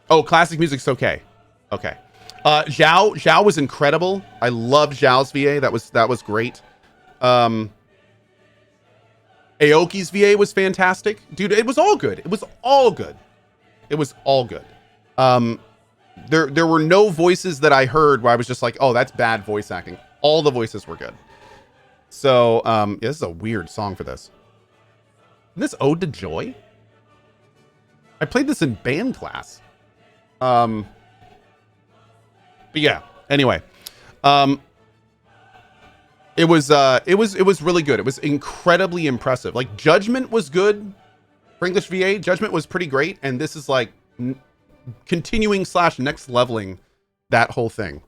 Oh, classic music's okay. Okay. Zhao was incredible. I love Zhao's VA. That was great. Aoki's VA was fantastic. Dude, it was all good. It was all good. It was all good. There were no voices that I heard where I was just like, oh, that's bad voice acting. All the voices were good. So, yeah, this is a weird song for this. Isn't this Ode to Joy? I played this in band class. But yeah, anyway. It was really good. It was incredibly impressive. Like, Judgment was good for English VA. Judgment was pretty great, and this is like continuing / next leveling that whole thing.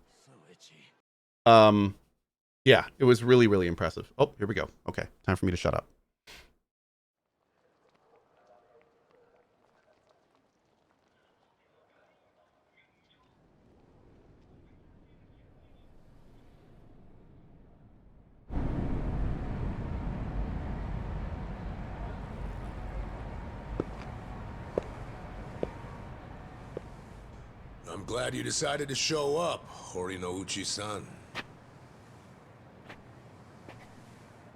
Yeah, it was really, really impressive. Oh, here we go. Okay, time for me to shut up. I'm glad you decided to show up, Horinouchi-san.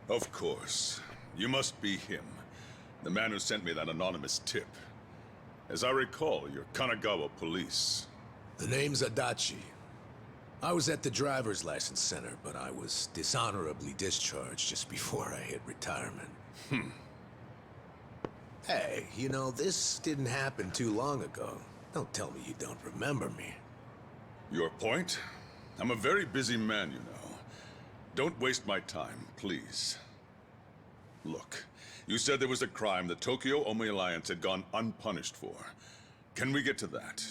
Of course. You must be him. The man who sent me that anonymous tip. As I recall, you're Kanagawa police. The name's Adachi. I was at the driver's license center, but I was dishonorably discharged just before I hit retirement. Hey, you know, this didn't happen too long ago. Don't tell me you don't remember me. Your point? I'm a very busy man, you know. Don't waste my time, please. Look, you said there was a crime the Tokyo Omi Alliance had gone unpunished for. Can we get to that?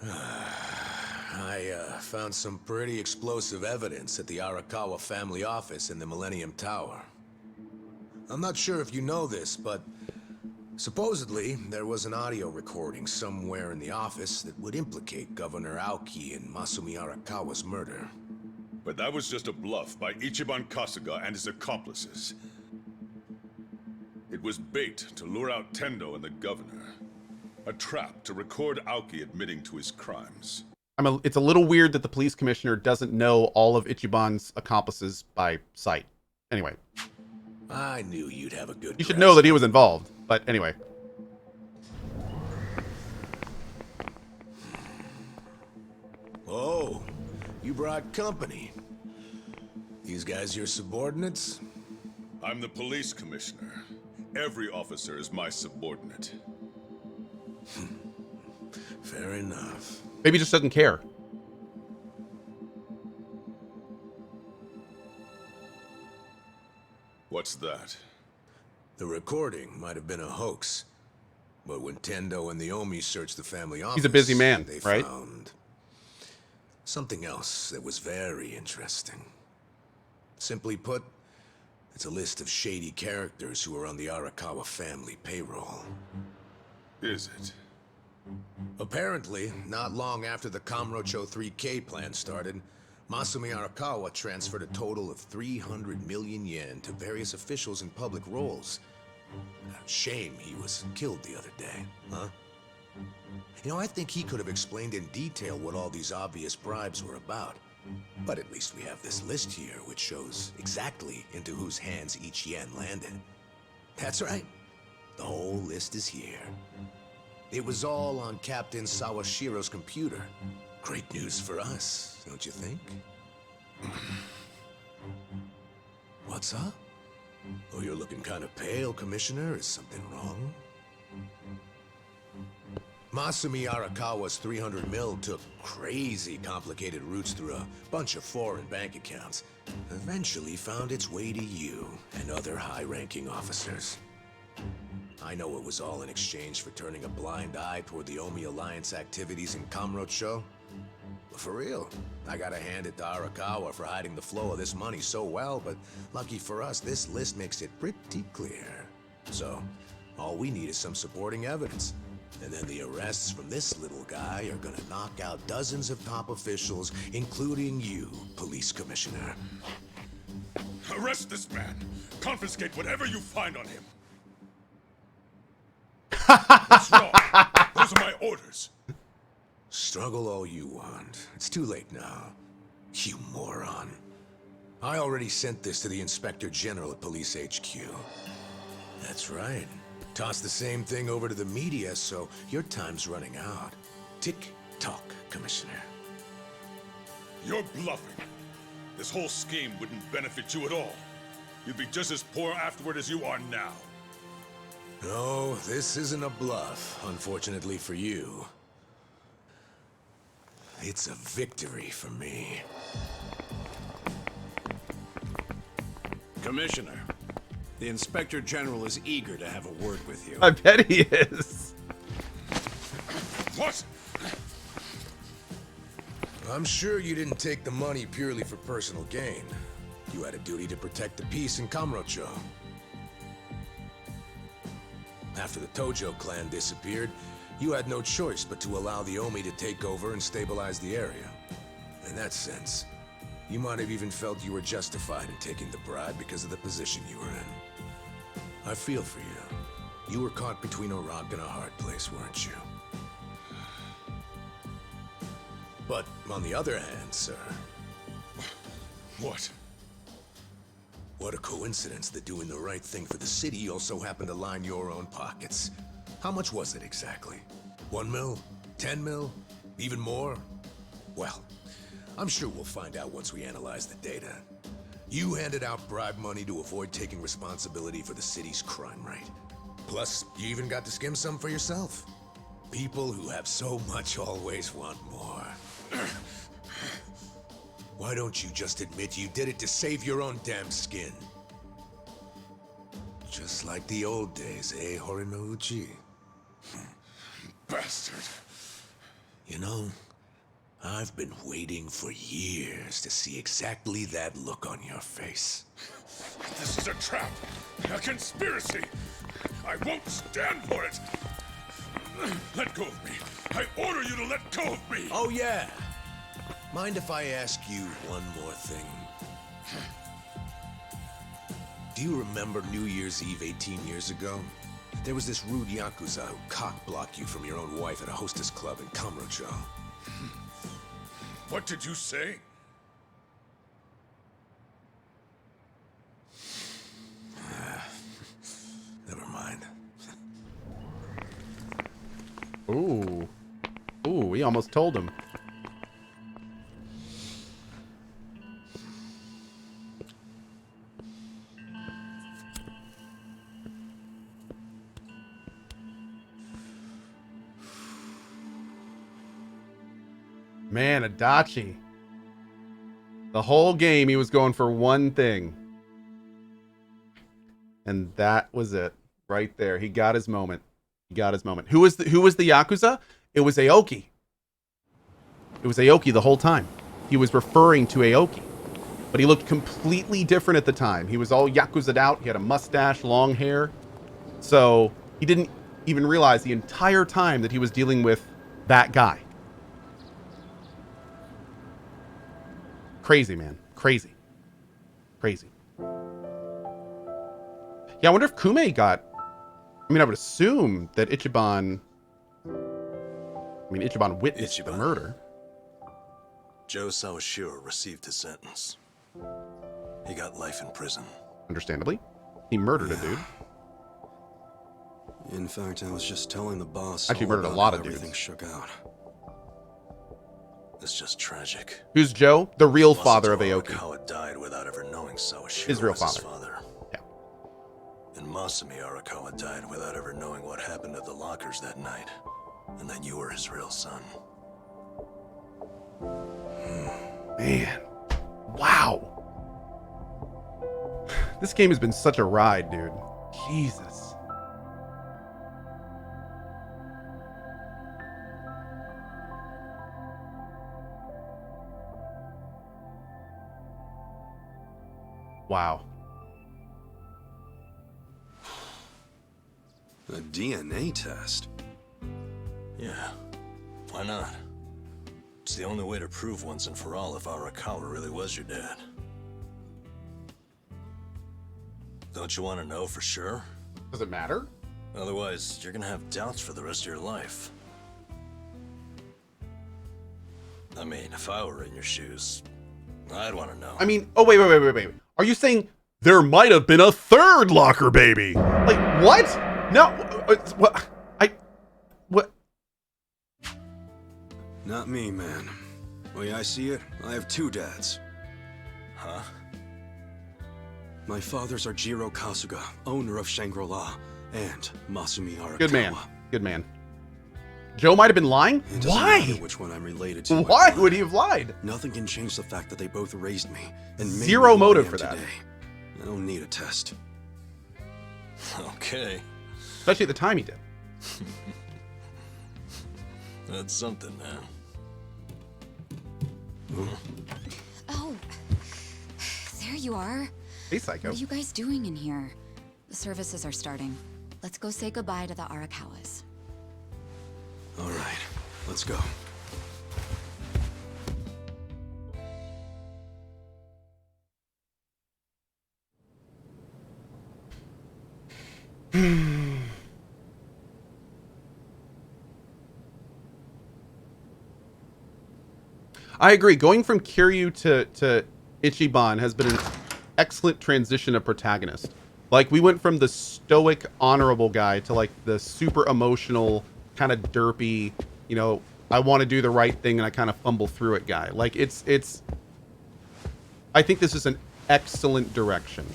I found some pretty explosive evidence at the Arakawa family office in the Millennium Tower. I'm not sure if you know this, but supposedly there was an audio recording somewhere in the office that would implicate Governor Aoki in Masumi Arakawa's murder. But that was just a bluff by Ichiban Kasuga and his accomplices. It was bait to lure out Tendo and the governor. A trap to record Aoki admitting to his crimes. It's a little weird that the police commissioner doesn't know all of Ichiban's accomplices by sight. Anyway. I knew you'd have a good You should know that he was involved, but anyway. Oh, you brought company. These guys your subordinates? I'm the police commissioner. Every officer is my subordinate. Fair enough. Maybe he just doesn't care. What's that? The recording might have been a hoax. But when Tendo and the Omi searched the family office, He's a busy man, they right? found something else that was very interesting. Simply put, it's a list of shady characters who are on the Arakawa family payroll. Is it? Apparently, not long after the Kamurocho 3K plan started, Masumi Arakawa transferred a total of 300 million yen to various officials in public roles. Shame he was killed the other day, huh? You know, I think he could have explained in detail what all these obvious bribes were about. But at least we have this list here, which shows exactly into whose hands each yen landed. That's right. The whole list is here. It was all on Captain Sawashiro's computer. Great news for us, don't you think? What's up? Oh, you're looking kind of pale, Commissioner. Is something wrong? Masumi Arakawa's 300 mil took crazy complicated routes through a bunch of foreign bank accounts. Eventually found its way to you and other high-ranking officers. I know it was all in exchange for turning a blind eye toward the Omi Alliance activities in Kamurocho. But for real, I gotta hand it to Arakawa for hiding the flow of this money so well, but lucky for us, this list makes it pretty clear. So, all we need is some supporting evidence. And then the arrests from this little guy are gonna knock out dozens of top officials, including you, Police Commissioner. Arrest this man! Confiscate whatever you find on him! What's wrong? Those are my orders. Struggle all you want. It's too late now. You moron. I already sent this to the Inspector General at Police HQ. That's right. Toss the same thing over to the media, so your time's running out. Tick-tock, Commissioner. You're bluffing. This whole scheme wouldn't benefit you at all. You'd be just as poor afterward as you are now. No, this isn't a bluff, unfortunately for you. It's a victory for me. Commissioner, the Inspector General is eager to have a word with you. I bet he is. What? I'm sure you didn't take the money purely for personal gain. You had a duty to protect the peace in Kamurocho. After the Tojo clan disappeared, you had no choice but to allow the Omi to take over and stabilize the area. In that sense, you might have even felt you were justified in taking the bribe because of the position you were in. I feel for you. You were caught between a rock and a hard place, weren't you? But on the other hand, sir... What? What a coincidence that doing the right thing for the city also happened to line your own pockets. How much was it exactly? 1 mil? 10 mil? Even more? Well, I'm sure we'll find out once we analyze the data. You handed out bribe money to avoid taking responsibility for the city's crime rate. Plus, you even got to skim some for yourself. People who have so much always want more. Why don't you just admit you did it to save your own damn skin? Just like the old days, eh, Horinouchi? Bastard. You know, I've been waiting for years to see exactly that look on your face. This is a trap. A conspiracy. I won't stand for it. Let go of me. I order you to let go of me. Oh, yeah. Mind if I ask you one more thing? Do you remember New Year's Eve 18 years ago? There was this rude Yakuza who cock-blocked you from your own wife at a hostess club in Kamurocho. What did you say? Never mind. Ooh. Ooh, we almost told him. Man, Adachi. The whole game he was going for one thing. And that was it. Right there. He got his moment. He got his moment. Who was the Yakuza? It was Aoki. It was Aoki the whole time. He was referring to Aoki. But he looked completely different at the time. He was all Yakuza'd out. He had a mustache, long hair. So he didn't even realize the entire time that he was dealing with that guy. Crazy, man. Crazy. Crazy. Yeah, I wonder if Kume got... I mean, I would assume that Ichiban witnessed the murder. Joe Sawashiro received his sentence. He got life in prison. Understandably. He murdered a dude. In fact, I was just telling the boss Actually all murdered a about lot how of dudes. everything shook out. It's just tragic. Who's Joe? The real Plus, father of it's Aoki. Arakawa died without ever knowing Sawashiro His real was his father. father. Yeah. And Masumi Arakawa died without ever knowing what happened at the lockers that night. And that you were his real son. Man. Wow. This game has been such a ride, dude. Jesus. Wow. A DNA test? Yeah. Why not? It's the only way to prove once and for all if Arakawa really was your dad. Don't you want to know for sure? Does it matter? Otherwise, you're gonna have doubts for the rest of your life. I mean, if I were in your shoes, I'd want to know. I mean, oh, wait. Are you saying there might have been a third locker baby? Like, what? No, what? What? Not me, man. The way I see it, I have two dads. Huh? My fathers are Jiro Kasuga, owner of Shangri-La, and Masumi Arakawa. Good man. Good man. Joe might have been lying? It doesn't Why? matter which one I'm related to. Why would he have lied? Nothing can change the fact that they both raised me and made Zero me who I motive am for that. today. I don't need a test. Okay. Especially at the time he did. That's something, man. Oh, there you are. Hey, Psycho. What are you guys doing in here? The services are starting. Let's go say goodbye to the Arakawas. All right, let's go. I agree. Going from Kiryu to Ichiban has been an excellent transition of protagonist. Like, we went from the stoic, honorable guy to, like, the super emotional, kind of derpy, you know, I want to do the right thing and I kind of fumble through it guy. Like, it's... I think this is an excellent direction.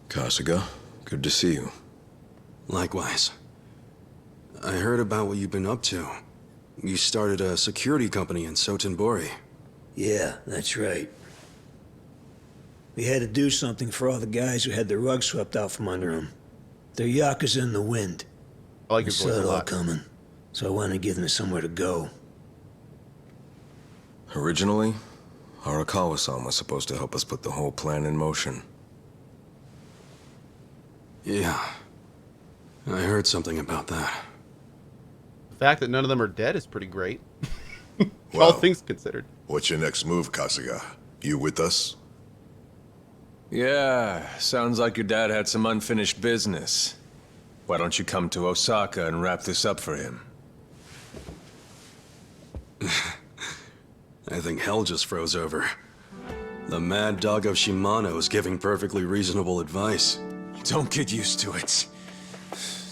Kasuga, good to see you. Likewise. I heard about what you've been up to. You started a security company in Sotenbori. Yeah, that's right. We had to do something for all the guys who had their rug swept out from under them. They're Yakuza in the wind. I like I his saw voice a it all lot. coming, so I wanted to give them somewhere to go. Originally, Arakawa-san was supposed to help us put the whole plan in motion. Yeah. I heard something about that. The fact that none of them are dead is pretty great. All Well, things considered. what's your next move, Kasuga? You with us? Yeah, sounds like your dad had some unfinished business. Why don't you come to Osaka and wrap this up for him? I think hell just froze over. The mad dog of Shimano is giving perfectly reasonable advice. Don't get used to it.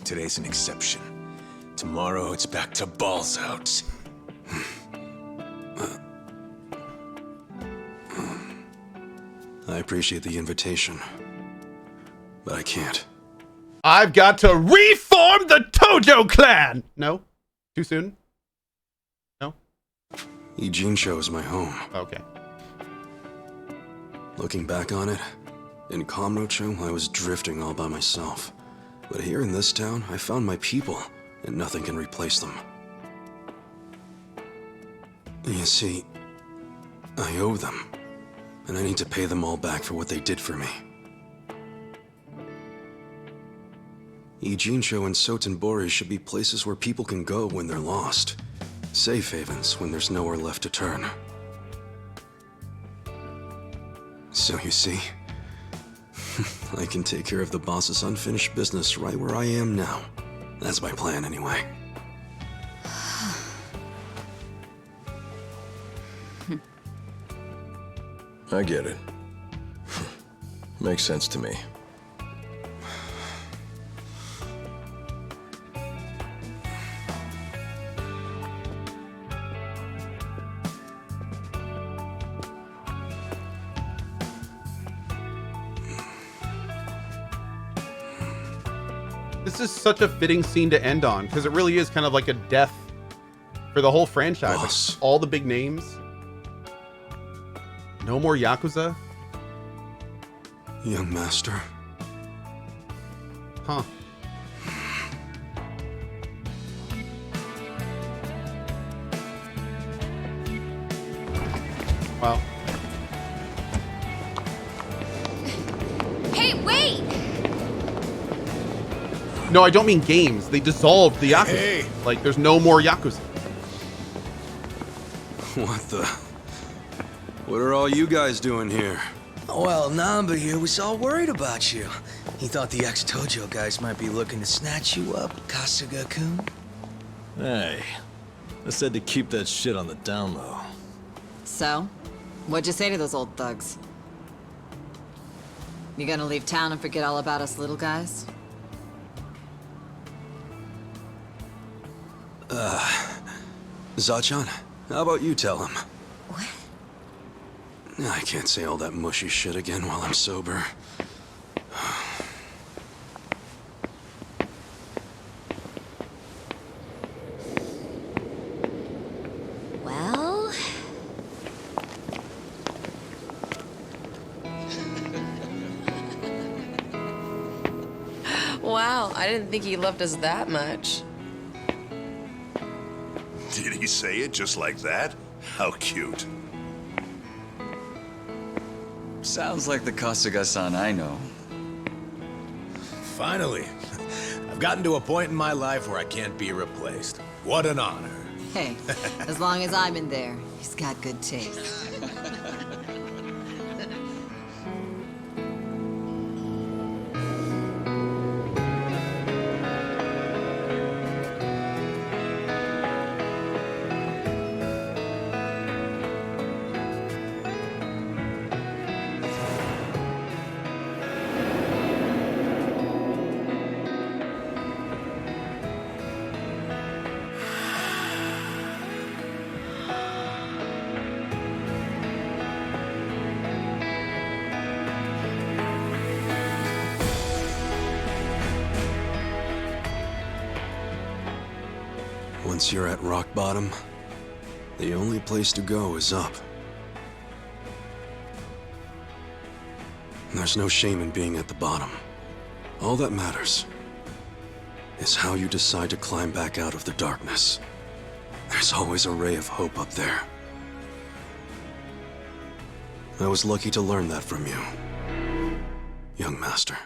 Today's an exception. Tomorrow it's back to balls out. I appreciate the invitation, but I can't. I've got to reform the Tojo clan! No? Too soon? No? Ijincho is my home. Okay. Looking back on it, in Kamurocho, I was drifting all by myself. But here in this town, I found my people, and nothing can replace them. You see, I owe them, and I need to pay them all back for what they did for me. Ijincho and Sotenbori should be places where people can go when they're lost. Safe havens when there's nowhere left to turn. So you see, I can take care of the boss's unfinished business right where I am now. That's my plan anyway. I get it. Makes sense to me. This is such a fitting scene to end on, because it really is kind of like a death for the whole franchise. Like, Boss. all the big names. No more Yakuza? Young master. Huh. Wow. Hey, wait! No, I don't mean games. They dissolved the Yakuza. Hey. Like, there's no more Yakuza. What the? What are all you guys doing here? Well, Namba here was all worried about you. He thought the ex-Tojo guys might be looking to snatch you up, Kasuga-kun. Hey, I said to keep that shit on the down low. So, what'd you say to those old thugs? You gonna leave town and forget all about us little guys? Zachan, how about you tell him? What? I can't say all that mushy shit again while I'm sober. Well... Wow, I didn't think he loved us that much. Did he say it just like that? How cute. Sounds like the Kasuga-san I know. Finally. I've gotten to a point in my life where I can't be replaced. What an honor. Hey, as long as I'm in there, he's got good taste. Once you're at rock bottom, the only place to go is up. There's no shame in being at the bottom. All that matters is how you decide to climb back out of the darkness. There's always a ray of hope up there. I was lucky to learn that from you, young master.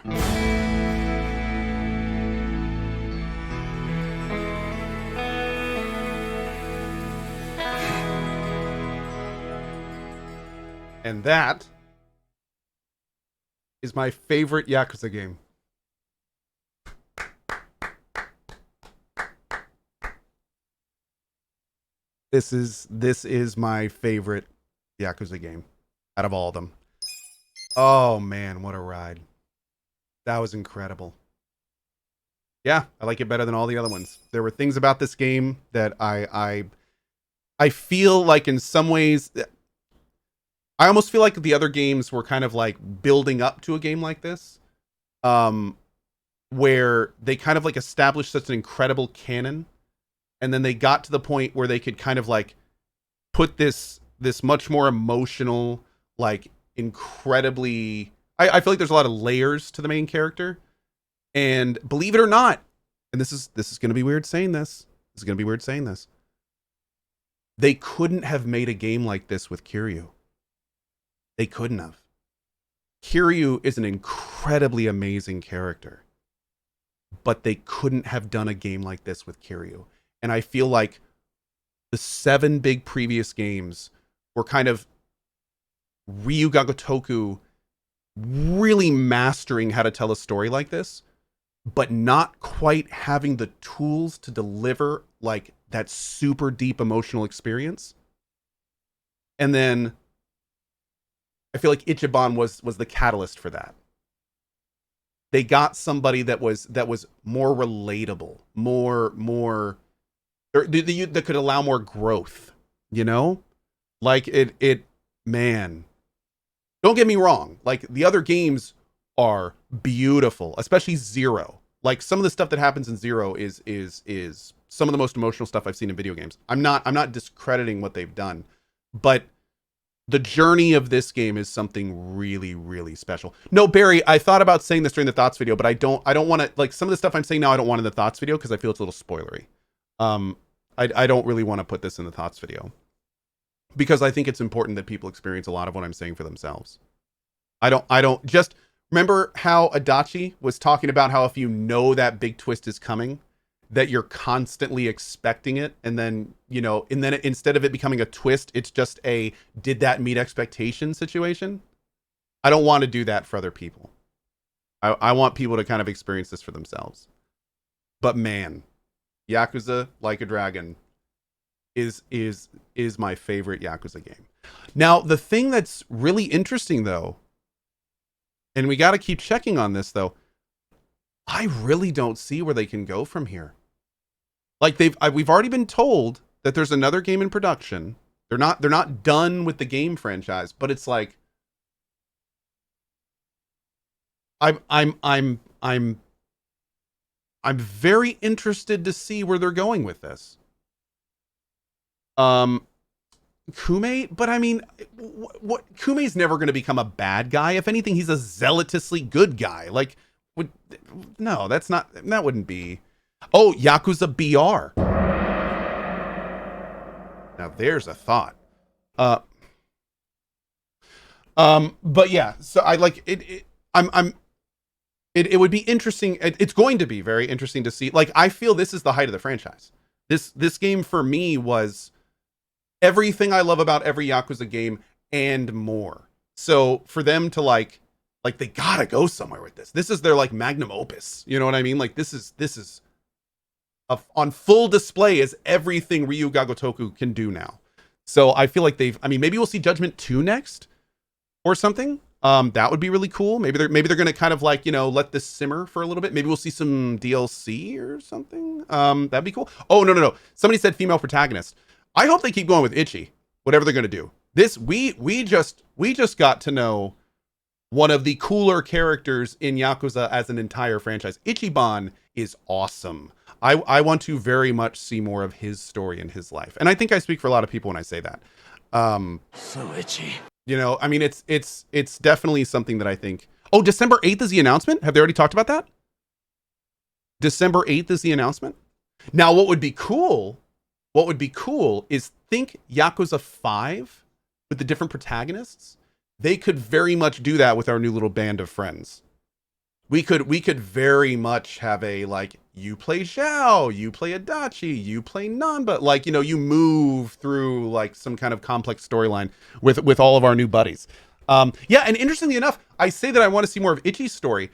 And that is my favorite Yakuza game. This is my favorite Yakuza game out of all of them. Oh man, what a ride. That was incredible. Yeah, I like it better than all the other ones. There were things about this game that I feel like in some ways I almost feel like the other games were kind of like building up to a game like this, where they kind of like established such an incredible canon, and then they got to the point where they could kind of like put this much more emotional, like incredibly. I feel like there's a lot of layers to the main character, and believe it or not, and this is going to be weird saying this. This is going to be weird saying this. They couldn't have made a game like this with Kiryu. They couldn't have. Kiryu is an incredibly amazing character, but they couldn't have done a game like this with Kiryu. And I feel like the 7 big previous games were kind of Ryu ga Gotoku really mastering how to tell a story like this, but not quite having the tools to deliver like that super deep emotional experience. And then I feel like Ichiban was the catalyst for that. They got somebody that was more relatable, more that could allow more growth, you know? Like it man. Don't get me wrong, like the other games are beautiful, especially Zero. Like some of the stuff that happens in Zero is some of the most emotional stuff I've seen in video games. I'm not discrediting what they've done, but the journey of this game is something really, really special. No, Barry, I thought about saying this during the thoughts video, but I don't want to, like, some of the stuff I'm saying now I don't want in the thoughts video because I feel it's a little spoilery. I don't really want to put this in the thoughts video because I think it's important that people experience a lot of what I'm saying for themselves. I don't just remember how Adachi was talking about how if you know that big twist is coming, that you're constantly expecting it, and then instead of it becoming a twist, it's just a did that meet expectations situation. I don't want to do that for other people. I want people to kind of experience this for themselves. But man, Yakuza Like a Dragon is my favorite Yakuza game. Now, the thing that's really interesting though, and we got to keep checking on this though, I really don't see where they can go from here. Like we've already been told that there's another game in production. They're not done with the game franchise, but it's like I'm very interested to see where they're going with this. Kume, but I mean, what Kume's never going to become a bad guy. If anything, he's a zealotously good guy. Like, no, that's not. That wouldn't be. Oh, Yakuza BR. Now there's a thought. But yeah, so I like it. It would be interesting. It's going to be very interesting to see. Like, I feel this is the height of the franchise. This game for me was everything I love about every Yakuza game and more. So for them to like they gotta go somewhere with this. This is their like magnum opus. You know what I mean? Like this is on full display as everything Ryu Ga Gotoku can do now. So I feel like maybe we'll see Judgment 2 next or something. That would be really cool. Maybe they're gonna kind of like, you know, let this simmer for a little bit. Maybe we'll see some DLC or something. That'd be cool. Oh, no. Somebody said female protagonist. I hope they keep going with Ichi, whatever they're gonna do. This we just got to know one of the cooler characters in Yakuza as an entire franchise. Ichiban is awesome. I want to very much see more of his story in his life. And I think I speak for a lot of people when I say that. So itchy. You know, I mean, it's definitely something that I think. Oh, December 8th is the announcement? Have they already talked about that? December 8th is the announcement. Now, what would be cool is think Yakuza 5 with the different protagonists. They could very much do that with our new little band of friends. We could very much have a, like, you play Zhao, you play Adachi, you play Nanba. Like, you know, you move through like some kind of complex storyline with all of our new buddies. Yeah, and interestingly enough, I say that I want to see more of Ichi's story.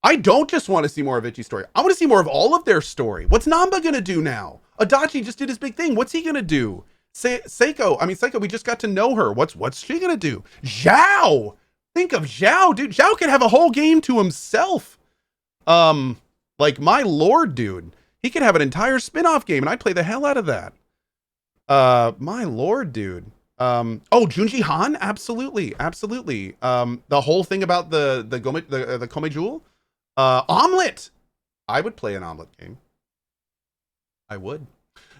I don't just want to see more of Ichi's story. I want to see more of all of their story. What's Nanba gonna do now? Adachi just did his big thing. What's he gonna do? Seiko, we just got to know her. What's she gonna do? Zhao! Think of Zhao, dude. Zhao could have a whole game to himself. Like, my lord, dude. He could have an entire spin-off game, and I'd play the hell out of that. My lord, dude. Oh, Junji Han? Absolutely. The whole thing about the Kome Jewel? Omelet! I would play an Omelet game. I would.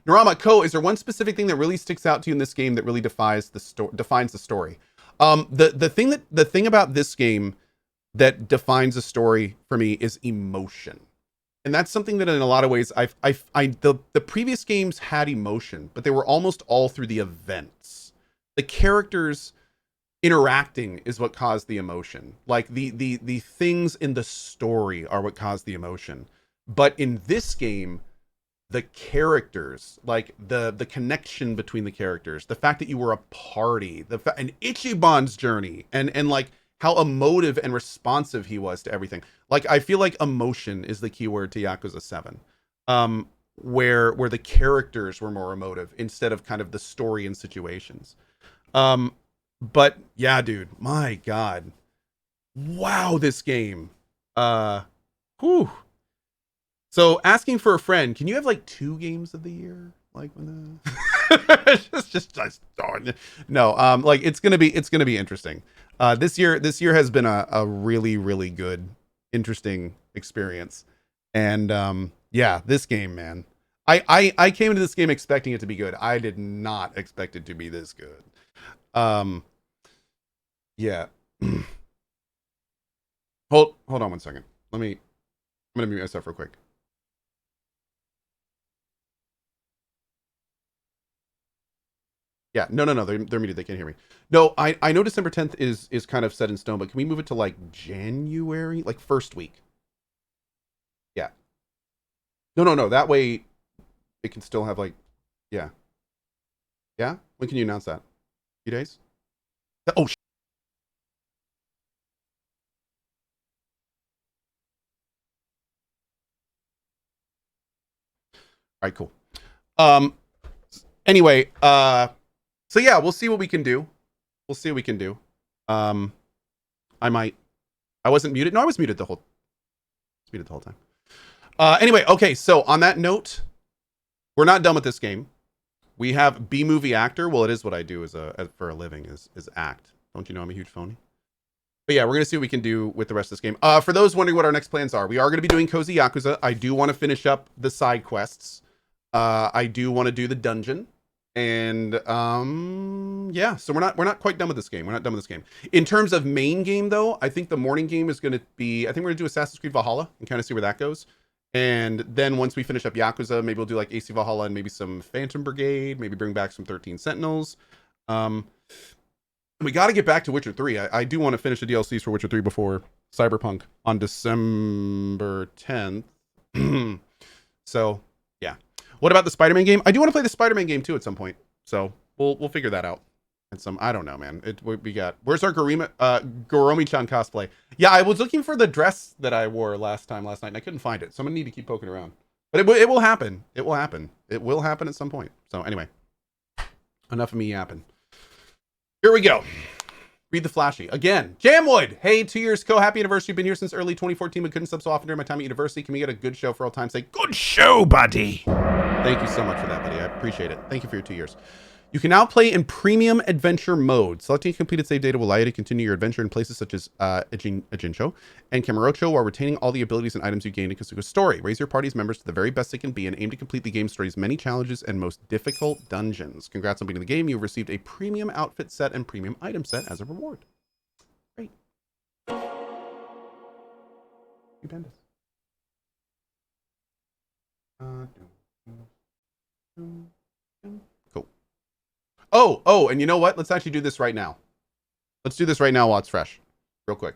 Narama, Cohh, is there one specific thing that really sticks out to you in this game that really defines the story? The thing about this game that defines a story for me is emotion. And that's something that in a lot of ways the previous games had emotion, but they were almost all through the events. The characters interacting is what caused the emotion. Like the things in the story are what caused the emotion. But in this game, the characters, like the connection between the characters, the fact that you were a party, and Ichiban's journey, and like how emotive and responsive he was to everything. Like, I feel like emotion is the key word to Yakuza 7. Where the characters were more emotive instead of kind of the story and situations. But yeah, dude, my God. Wow, this game. Whew. So, asking for a friend, can you have like 2 games of the year? Like when just no. Like it's gonna be interesting. This year has been a really, really good, interesting experience. And yeah, this game, man. I came into this game expecting it to be good. I did not expect it to be this good. Yeah. Hold on one second. I'm gonna mute myself real quick. Yeah, no, they're muted. They can't hear me. No, I know December 10th is kind of set in stone, but can we move it to like January, like first week? Yeah. No. That way, it can still have like, yeah. Yeah. When can you announce that? Few days? Oh. All right, cool. Anyway, so yeah, we'll see what we can do. We'll see what we can do. I wasn't muted. No, I was muted the whole time. Anyway, okay, so on that note, we're not done with this game. We have B-movie actor. Well, it is what I do for a living is act. Don't you know I'm a huge phony? But yeah, we're going to see what we can do with the rest of this game. For those wondering what our next plans are, we are going to be doing Cozy Yakuza. I do want to finish up the side quests. I do want to do the dungeon. And yeah, so we're not quite done with this game. We're not done with this game. In terms of main game though, I think the morning game is going to be, I think we're going to do Assassin's Creed Valhalla and kind of see where that goes. And then once we finish up Yakuza, maybe we'll do like AC Valhalla and maybe some Phantom Brigade, maybe bring back some 13 Sentinels. We got to get back to Witcher 3. I do want to finish the DLCs for Witcher 3 before Cyberpunk on December 10th. So yeah. What about the Spider-Man game? I do want to play the Spider-Man game too at some point. So we'll figure that out. And I don't know, man. We got, where's our Goromi-chan cosplay? Yeah, I was looking for the dress that I wore last night, and I couldn't find it. So I'm gonna need to keep poking around. But it will happen. It will happen. It will happen at some point. So anyway, enough of me yapping. Here we go. Read the flashy again. Jamwood. Hey, 2 years Cohh. Happy anniversary. Been here since early 2014, but couldn't sub so often during my time at university. Can we get a good show for all time's sake? Good show, buddy. Thank you so much for that, buddy. I appreciate it. Thank you for your 2 years. You can now play in premium adventure mode. Selecting completed save data will allow you to continue your adventure in places such as Ejincho and Kamurocho while retaining all the abilities and items you gained in Kasuga's story. Raise your party's members to the very best they can be and aim to complete the game's story's many challenges and most difficult dungeons. Congrats on beating the game. You've received a premium outfit set and premium item set as a reward. Great. You pandas. Cool. Oh, and you know what? Let's actually do this right now. Let's do this right now while it's fresh. Real quick.